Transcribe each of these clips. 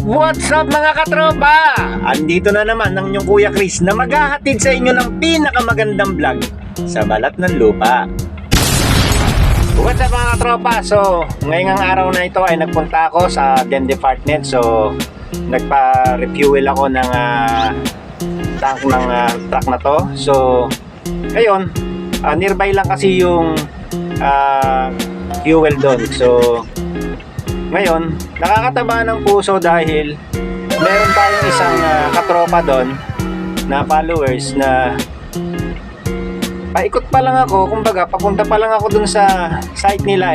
What's up mga katropa? Andito na naman ang inyong Kuya Chris na maghahatid sa inyo ng pinakamagandang vlog sa balat ng lupa. What's up mga katropa? So, ngayong araw na ito ay nagpunta ako sa Den Department. So, nagpa-refuel ako ng tank ng truck na to. So, ngayon, nearby lang kasi yung fuel doon. So, ngayon, nakakataba ng puso dahil meron tayong isang katropa doon na followers na paikot pa lang ako, kumbaga papunta pa lang ako doon sa site nila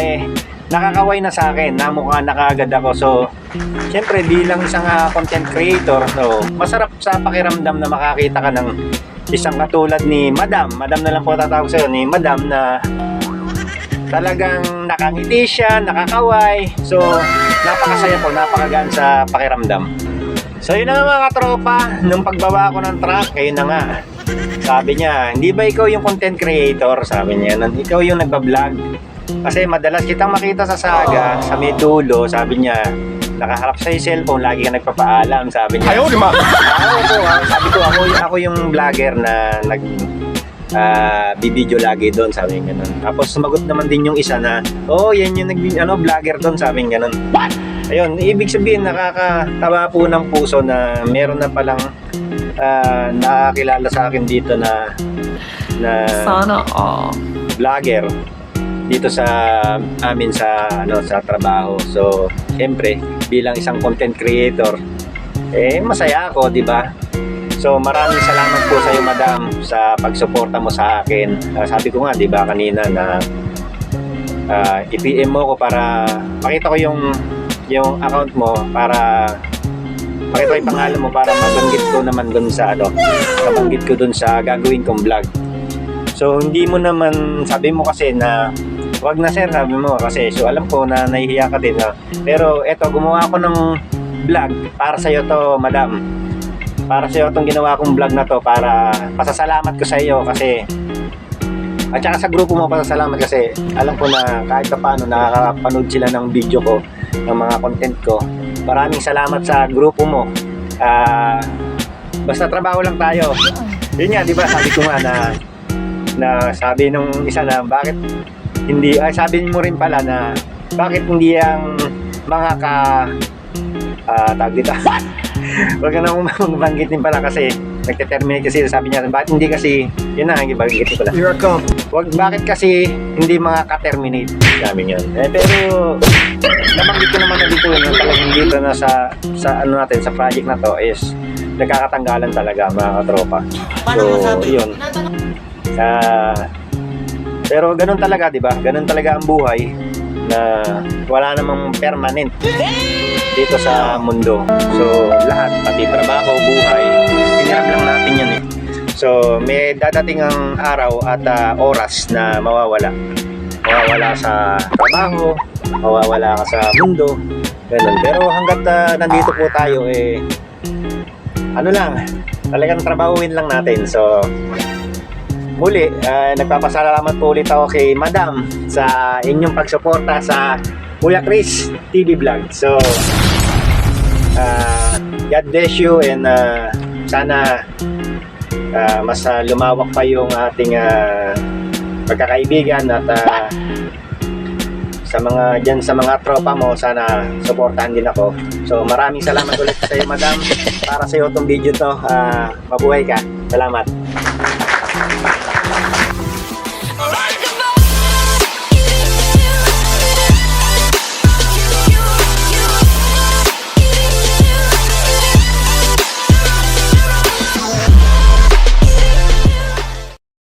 nakakaway na sa akin, namukha na kaagad ako. So, syempre bilang isang content creator, so, masarap sa pakiramdam na makakita ka ng isang katulad ni Madam na lang po tatawag sa'yo, ni Madam na talagang nakangiti siya, nakakaway. So, napakasaya po, napakagaan sa pakiramdam. So, yun na nga mga katropa, nung pagbaba ko ng truck, ayun na nga. Sabi niya, hindi ba ikaw yung content creator? Sabi niya, ikaw yung nagbablog. Kasi madalas kitang makita sa Saga, sa may dulo, sabi niya, nakaharap sa cellphone, lagi ka nagpapaalam, sabi niya. Ayaw, di ba? Sabi ko, ako yung vlogger na bibidyo lagi doon, sabi nga ganun. Tapos sumagot naman din yung isa na, yan yung vlogger doon, sabi nga ganun. Ayun, ibig sabihin nakakatawa po ng puso na meron na palang nakakilala sa akin dito na sana vlogger dito sa amin sa trabaho. So, siyempre bilang isang content creator, masaya ako, di ba? So, maraming salamat po sa iyo, Madam, sa pagsuporta mo sa akin. Sabi ko nga, di ba, kanina na i-PM mo ko para makita ko yung account mo, para makita ko yung pangalan mo, para mabanggit ko naman dun sa mabanggit ko dun sa gagawin kong vlog. So, hindi mo naman, sabi mo kasi na wag na sir, sabi mo kasi, so alam ko na nahihiya ka din. Pero eto, gumawa ako ng vlog para sa iyo to, Madam. Para sa iyo itong ginawa kong vlog na to, para pasasalamat ko sa iyo kasi, at saka sa grupo mo pasasalamat kasi alam ko na kahit pa paano nakakapanood sila ng video ko, ng mga content ko. Maraming salamat sa grupo mo. Basta trabaho lang tayo. Yun nga, di ba, sabi ko nga na sabi nung isa na bakit hindi, sabi mo rin pala na bakit hindi ang mga tawag dito wag ka na banggitin pala kasi nagte-terminate kasi, sabi niya bakit hindi kasi, yun na, banggitin pala, bakit kasi hindi mga ka-terminate, sabi niya. Pero nabanggit ko naman na dito yun, talagang dito na sa natin, sa project na to is nagkakatanggalan talaga mga katropa. So yun, pero ganun talaga, di ba? Ganun talaga ang buhay, na wala namang permanent dito sa mundo. So lahat, pati trabaho, buhay, pinirap lang natin yan So may dadating ang araw at oras na mawawala sa trabaho, mawawala ka sa mundo, ganun. Pero hanggat nandito po tayo, talagang trabahuin lang natin. So muli, nagpapasalamat po ulit ako kay Madam sa inyong pagsuporta sa Kuya Chris TV Vlog. So, God bless you, and sana mas lumawak pa yung ating pagkakaibigan, at sa mga tropa mo, sana suportahan din ako. So, maraming salamat ulit sa iyo, Madam. Para sa iyo itong video to, mabuhay ka. Salamat.